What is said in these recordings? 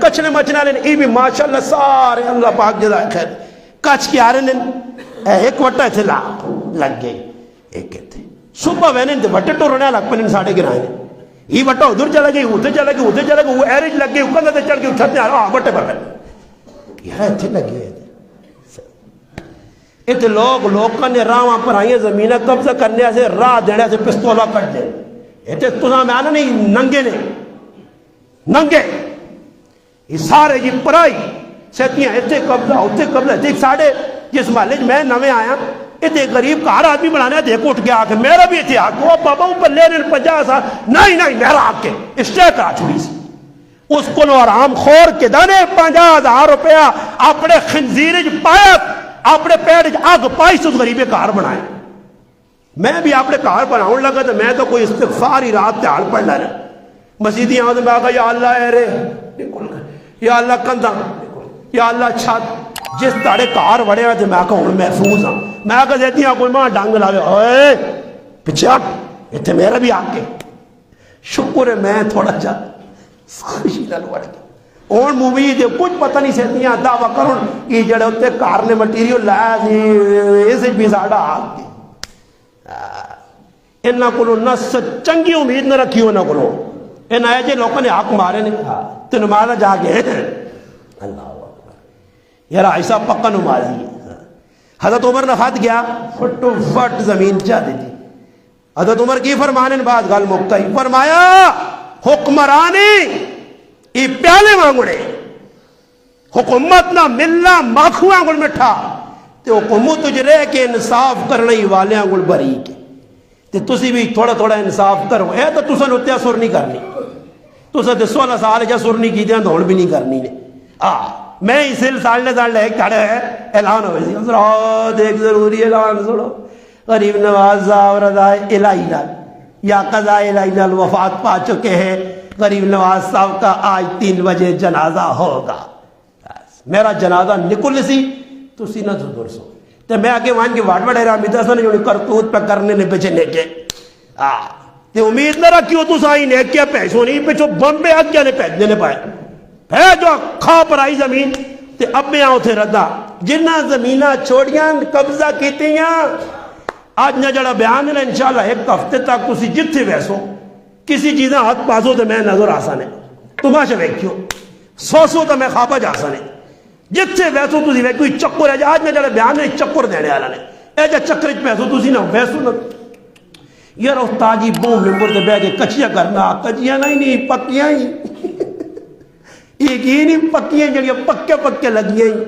کچھ نے مچنا لین ای بھی ماشاءاللہ سارے اللہ پاک جزائے خیر کچھ کی آرے لین ایک وٹا تھے لگ گئی ایک تھے صبح وینے تھے وٹے تو رونے لگ پنین ساڑھے گرائے یہ وٹا ادھر چلا گئی ادھر چلا گئی ادھر چلا گئی وہ ایرج لگ گئی اکندہ تے چڑھ گئی چھتے آرہا وٹے پر گئی یہ تھے لگ گئے اتنے لوگوں نے راہ وہاں پر آئیں زمینہ قبضہ کرنے سے راہ دینے سے پستولہ کٹ دیں اتنے تُسا میں آنا نہیں ننگے یہ سارے جی پرائی سیتیاں اتنے قبضہ اتنے ساڑھے جس محلے میں نویں آیا اتنے غریب کار آدمی بنانے دیکھ اٹھ گیا آکے میرا بھی اتنے آکے وہ بابا اوپر لے رہے 50 سال نہیں میرا آکے اسٹے کرا چھوڑی سی اس کو نو آرام خور کے دانے 50,000 روپیہ اپنے خنزیر پایا اپنے پیڑ آگ پائی سے اس غریبے کار بنائے میں بھی اپنے کار بناؤں لگا تو میں تو کوئی استغفار ہی رات تیار پڑھ لے مسیدی آؤں تو میں آگا یا اللہ اے رے یا اللہ کندہ یا اللہ چھت جس تاڑے کار بڑے ہوئے تھے میں آگا ہوں محفوظ ہوں میں آگا دیتی ہوں کوئی ماں ڈانگ لاوے اوئے پچھے آپ اتنے میرا بھی آگے شکر ہے میں تھوڑا جا خوشی نہ لوڑ گیا اور مووی دے کچھ پتہ نہیں سیتیاں دعویٰ کروں یہ جڑے ہوتے کار نے مٹیریل لایا تھی اسے بھی زیادہ آگ دی انہاں کو نہ چنگی امید نہ رکھی ہو نہ کرو انہاں ایجے لوگوں نے حق مارے نے تو نمازہ جا گئے اللہ اکبر یار ایسا پکا نمازی حضرت عمر نے خط گیا فٹو فٹ زمین چاہ دی تھی حضرت عمر کی فرمانے بعد گل مکتا ہی فرمایا حکمرانی یہ پیالے مانگوڑے حکومت نہ ملنا ماکھو آنگوڑ مٹھا تے حکومت تجھے کہ انصاف کرنا ہی والے آنگوڑ بری کے تے تسی بھی تھوڑا انصاف کرو اے تو تسا نتیا سر نہیں کرنی تسا تے 16 سال جا سر نہیں کی دیا دوڑ بھی نہیں کرنی نے میں اس سال لے کھڑے ہے اعلان ہوئے سی حضرات ایک ضروری اعلان سنو غریب نواز صاحب رضا الہی لال یا قضاء الہی لال وفات پا چکے ہیں غریب نواز صاحب کا آج 3 بجے جنازہ ہوگا میرا جنازہ نکل سی تو سی نہ ضرور سو تو میں آگے وہاں کی واٹ وڑے رہا میدہ سنے جو کرتوت پہ کرنے نے پیچھے نیکے تو امید نہ رکھیو تو سائی نیکیا پیسوں نہیں پیچھو بمبے آگیا نے پیچھنے نے پائے ہے جو کھا پر آئی زمین تے اب میں آؤں تھے ردا جنہ زمینہ چھوڑیاں قبضہ کیتیاں آج نہ جڑا بیان ہے انشاءاللہ ایک ہفتے تک تو سی جتھے ویسو کسی چیزیں ہاتھ پاسو تو میں نظر آسانے تماشا ویکھیو سو تو میں خوابہ جا سانے جتھے ویسو تو سی ویکھو چکر ہے آج میں جڑا بیان ہے چکر دینے آلانے اے جا چکر اچ پیسو تو سی نہ ویسو نہ یہ رو تاجی بوم ممبر دے بے کے کچھیا کرنا کچھیا نہیں پکیاں ہی ایک ہی نہیں پکیاں جڑیاں پکے لگیاں ہی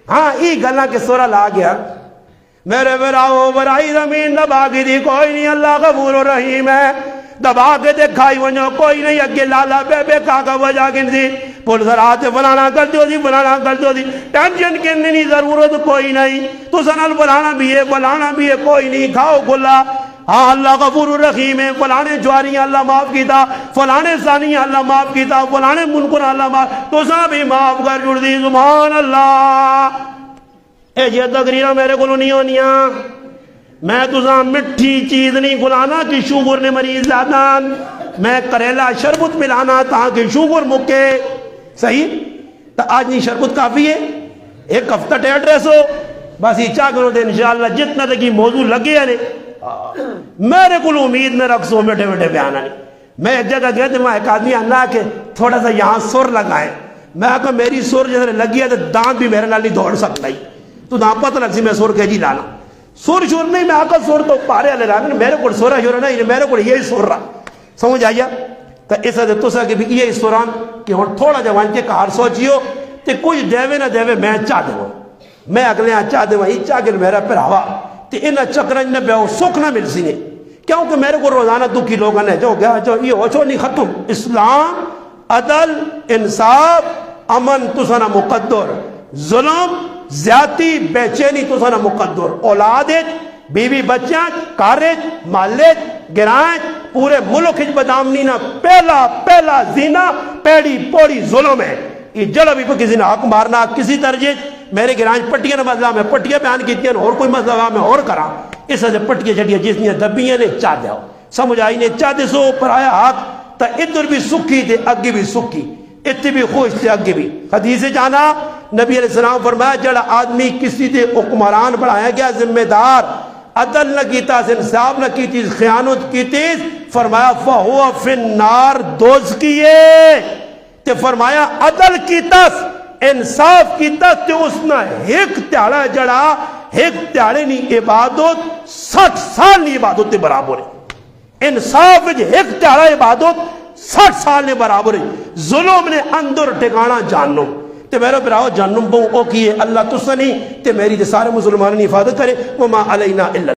ہاں یہ گلہ کے سورہ لا گیا میرے براؤ برائی زمین دبا کی دی کوئی نہیں اللہ غفور و رحیم ہے دبا کے دکھائی ونجو کوئی نہیں اگے لالا بے کاکا وجہ گن دی پھول ذرات فلانا کر دیو دی فلانا کر دیو دی ٹینشن کرنے نہیں ضرورت کوئی نہیں تو سنال فلانا بھی ہے کوئی نہیں کھاؤ کھلا ہاں اللہ غفور الرحیم ہے فلانے جواری اللہ معاف کیتا فلانے ثانی اللہ معاف کیتا فلانے منکر اللہ معاف تو سا بھی معاف کر جڑ دی سبحان اللہ اے جی تقریرہ میرے کو نہیں ہونیاں میں تو سا مٹھی چیز نہیں کھلانا کہ شوگر نے مریض زیادان میں کریلا شربت ملانا تاکہ شوگر مکے صحیح تو آج نہیں شربت کافی ہے ایک ہفتہ ٹیٹ ریسو بس یہ چاہ کرو دے انشاءاللہ جتنا تک یہ موضوع لگے ہے میرے کو امید نہ رکھ سو بیٹھے بیانا نہیں میں ایک جگہ گیا تو میں ایک آدمی آنا کہ تھوڑا سا یہاں سر لگائے میں کہا میری سر جیسے لگی ہے تو دانت بھی میرے نال نہیں دوڑ سکتا ہی تو دانت پتہ لگ سی میں سر کے جی لانا سر شور نہیں میں آقا سر تو پارے والے رہا میرے کو سورا شورا نہیں میرے کو یہی سر رہا سمجھ آئیا تو اس سے تو سا کہ بھی یہی سوران کہ ہوں تھوڑا جوان کے کار سوچیو تو کچھ دیوے نہ دیوے میں چاہ دوں میں اگلے چاہ دوں یہ چاہ کے میرا پھر ہوا تو انہیں چکرن نے بے سکھ نہ مل سی نے کیونکہ میرے کو روزانہ دکھی لوگوں نے جو گیا جو یہ ہوچو نہیں ختم اسلام عدل انصاف امن تو سنا مقدر ظلم زیادتی بے چینی تو سنا مقدر اولادت بیوی بچیاں کارج مالت گرائیں پورے ملک بدامنی نہ پہلا زینہ پیڑی پوڑی ظلم ہے یہ جڑا بھی کسی نے حق مارنا کسی درجے میرے گرانج پٹیاں نے مسئلہ میں پٹیاں بیان کی تھی اور کوئی مسئلہ میں اور کرا اس سے پٹیاں چٹیاں جس نے دبیاں نے چاہ دیا سمجھ آئی نے چاہ دے سو پر آیا حق تا ادھر بھی سکھی تھے اگے بھی سکھی اتنے بھی خوش سے اگے بھی حدیث جانا نبی علیہ السلام فرمایا جڑا آدمی کسی دے حکمران بنایا گیا ذمہ دار عدل نہ کیتا انصاف نہ کیتی خیانت کیتی فرمایا فہو فی النار دوزکیے تے فرمایا عدل کیتا انصاف کیتا تے اس نہ ایک تیاڑا جڑا ایک تیاڑے نہیں عبادت 60 سال نہیں عبادت تے برابر ہے انصاف ایک تیاڑا عبادت 60 سال نے برابر ہے ظلم نے اندر ٹھکانا جہنم تے میرے براؤ جہنم بہو او کیے اللہ تسنی تے میری تے سارے مسلمانوں نے حفاظت کرے وما علینا الا